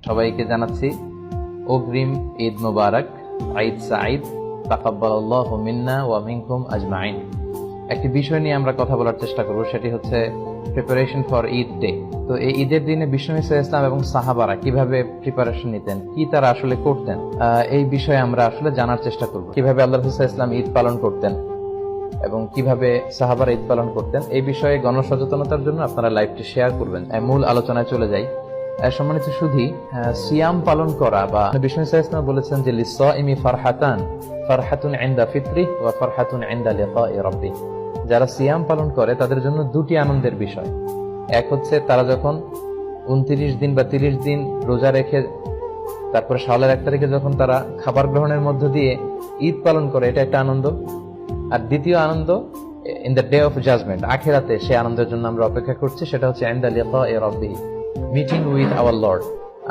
সবাইকে জানাচ্ছি অগ্রিম ঈদ মোবারক, ঈদ সাঈদ, তাকাব্বালাল্লাহু মিন্না ওয়া মিনকুম আজমাইন। একটি বিষয় নিয়ে আমরা কথা বলার চেষ্টা করব, সেটি হচ্ছে প্রিপারেশন ফর ঈদ ডে। তো এই ঈদের দিনে বিষ্ণু ইসলাম এবং সাহাবারা কিভাবে প্রিপারেশন নিতেন, কি তারা আসলে করতেন, এই বিষয়ে আমরা আসলে জানার চেষ্টা করব। কিভাবে আল্লাহ রাসূল ইসলাম ঈদ পালন করতেন এবং কিভাবে সাহাবারা ঈদ পালন করতেন, এই বিষয়ে গণসচেতনতার জন্য আপনারা লাইভটি শেয়ার করবেন। মূল আলোচনায় চলে যাই। সম্মানিত সুধী, সিয়াম পালন করা বা বিষ্ণু ইসলাম বলেছেন যে লিসাইমি ফারহাতান, ফারহাতুন ইনদা ফিতরি ওয়া ফারহাতুন ইনদা লিকাই রাব্বি। যারা সিয়াম পালন করে তাদের জন্য দুটি আনন্দের বিষয়। এক হচ্ছে তারা যখন 29 দিন বা 30 দিন রোজা রেখে তারপরে শাওয়ালের 1 তারিখে যখন তারা খাবার গ্রহণের মধ্য দিয়ে ঈদ পালন করে, এটা একটা আনন্দ। আর দ্বিতীয় আনন্দ in the day of judgement, আখিরাতে সে আনন্দের জন্য আমরা অপেক্ষা করছি, সেটা হচ্ছে ইনদা লিকাই রাব্বি, মিটিং উইথ আওয়ার লর্ড।